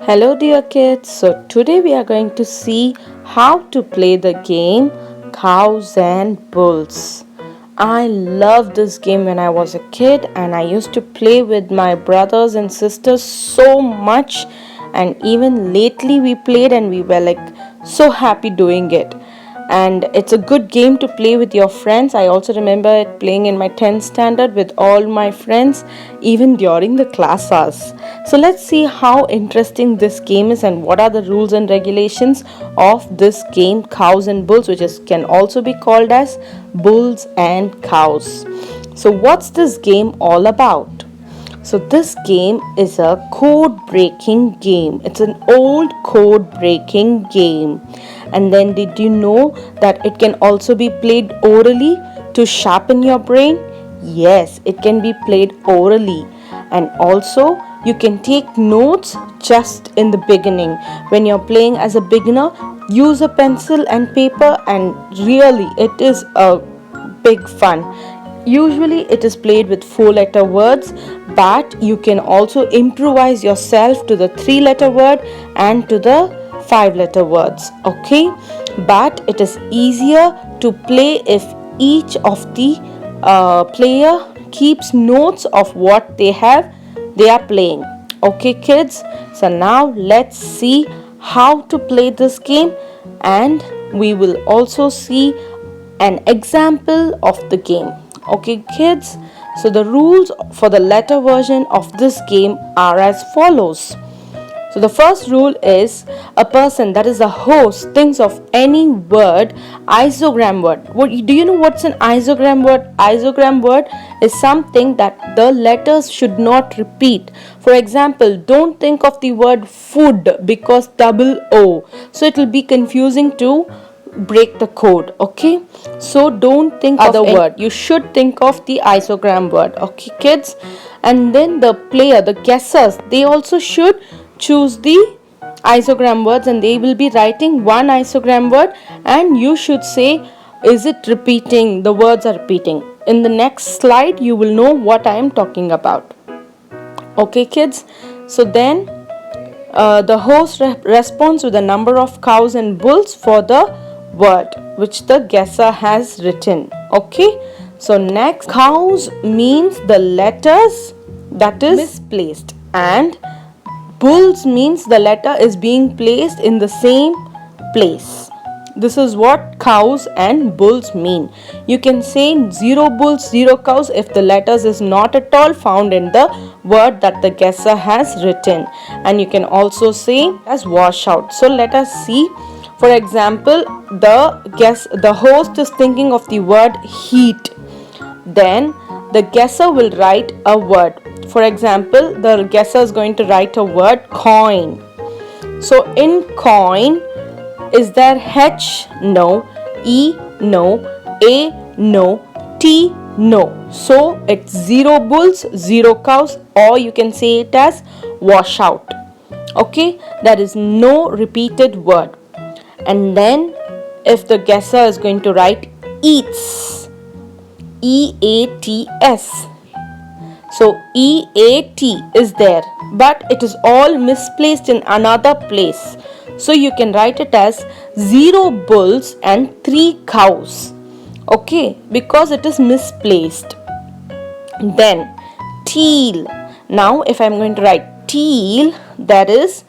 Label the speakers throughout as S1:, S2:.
S1: Hello dear kids, so today we are going to see how to play the game Cows and Bulls. I loved this game when I was a kid and I used to play with my brothers and sisters so much, and even lately we played and we were so happy doing it. And it's a good game to play with your friends. I also remember it playing in my 10th standard with all my friends even during the class hours. So let's see how interesting this game is and what are the rules and regulations of this game Cows and Bulls, which can also be called as Bulls and Cows. So what's this game all about? So this game is a code breaking game. It's an old code breaking game. And then did you know that it can also be played orally to sharpen your brain? Yes, it can be played orally. And also you can take notes just in the beginning. When you're playing as a beginner, use a pencil and paper, and really it is a big fun. Usually it is played with 4-letter words, but you can also improvise yourself to the 3-letter word and to the 5-letter words. Okay, but it is easier to play if each of the player keeps notes of what they are playing. Okay kids, so now let's see how to play this game, and we will also see an example of the game. Okay kids, so the rules for the letter version of this game are as follows. So the first rule is a person, that is the host, thinks of any word, isogram word. Do you know what's an isogram word? Isogram word is something that the letters should not repeat. For example, don't think of the word food because double O. So it will be confusing to break the code. Okay, so don't think other word, you should think of the isogram word. Okay kids, and then the player, the guessers, they also should choose the isogram words, and they will be writing one isogram word, and you should say, is it repeating, the words are repeating. In the next slide you will know what I am talking about. Okay kids, so then the host responds with the number of cows and bulls for the word which the guesser has written. Okay, so next, cows means the letters that is misplaced, and bulls means the letter is being placed in the same place. This is what cows and bulls mean. You can say 0 bulls, 0 cows if the letters is not at all found in the word that the guesser has written. And you can also say as washout. So let us see. For example, the host is thinking of the word heat. Then the guesser will write a word. For example, the guesser is going to write a word coin. So in coin, is there H? No. E? No. A? No. T? No. So it's 0 bulls, 0 cows, or you can say it as washout. Okay, there is no repeated word. And then if the guesser is going to write eats, E-A-T-S. So E-A-T is there, but it is all misplaced in another place. So you can write it as 0 bulls and 3 cows. Okay, because it is misplaced. Then teal. Now if I am going to write teal, that is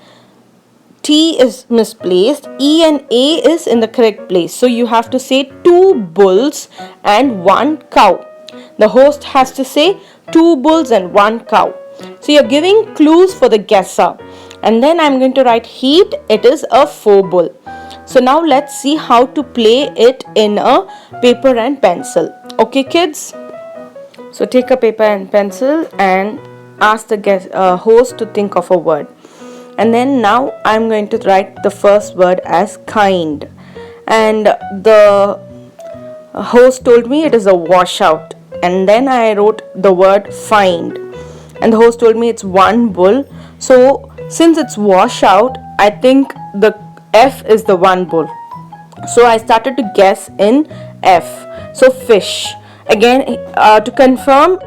S1: T is misplaced, E and A is in the correct place. So you have to say 2 bulls and 1 cow. The host has to say 2 bulls and 1 cow. So you're giving clues for the guesser. And then I'm going to write heat, it is a 4 bull. So now let's see how to play it in a paper and pencil. Okay kids? So take a paper and pencil and ask the host to think of a word. And then now I'm going to write the first word as kind. And the host told me it is a washout. And then I wrote the word find. And the host told me it's 1 bull. So since it's washout, I think the F is the 1 bull. So I started to guess in F. So fish. Again, to confirm,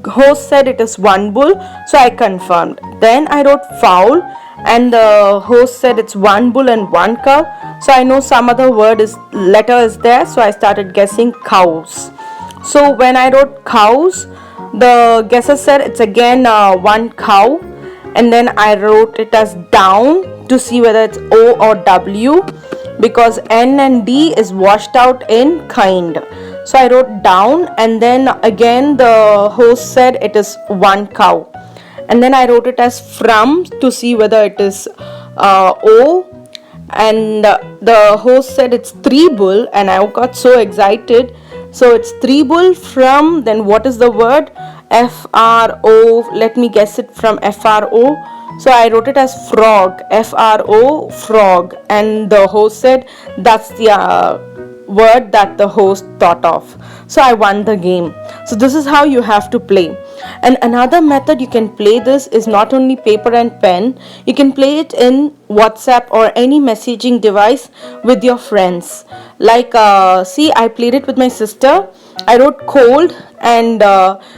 S1: host said it is one bull, so I confirmed. Then I wrote fowl, and the host said it's one bull and one cow, so I know some other letter is there, so I started guessing cows. So when I wrote cows, the guesser said it's again one cow, and then I wrote it as down to see whether it's O or W, because N and D is washed out in kind. So I wrote down, and then again the host said it is one cow, and then I wrote it as from to see whether it is O, and the host said it's three bull, and I got so excited. So it's three bull from, then what is the word? FRO. Let me guess it from FRO. So I wrote it as frog, FRO, frog, and the host said that's the word that the host thought of. So I won the game. So this is how you have to play. And another method you can play this is not only paper and pen, you can play it in WhatsApp or any messaging device with your friends. Like, see, I played it with my sister. I wrote cold, and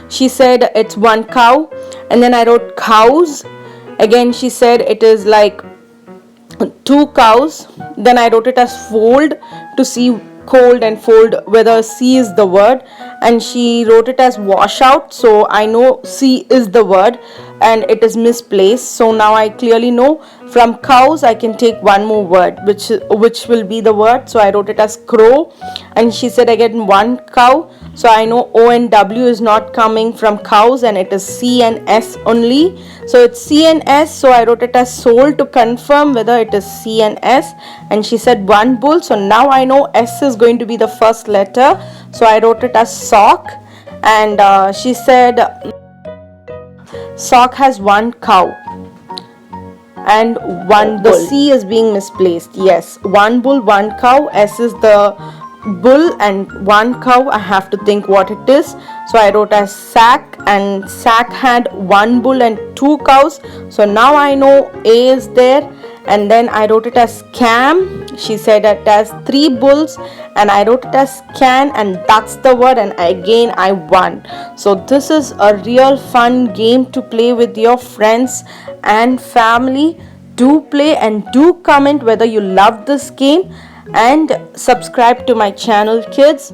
S1: she said it's one cow, and then I wrote cows. Again, she said it is like two cows. Then I wrote it as fold to see cold and fold whether C is the word, and she wrote it as washout, so I know C is the word and it is misplaced. So now I clearly know from cows I can take one more word, which will be the word. So I wrote it as crow, and she said again one cow, so I know O and W is not coming from cows, and it is C and S only. So it's C and S, so I wrote it as soul to confirm whether it is C and S, and she said one bull, so now I know S is going to be the first letter, so I wrote it as sock, and she said sock has one cow and one the C is being misplaced. Yes, one bull, one cow. S is the bull and one cow. I have to think what it is. So I wrote as sack, and sack had one bull and two cows. So now I know A is there. And then I wrote it as cam. She said it has three bulls, and I wrote it as can, and that's the word, and again I won. So this is a real fun game to play with your friends and family. Do play and do comment whether you love this game, and subscribe to my channel, kids.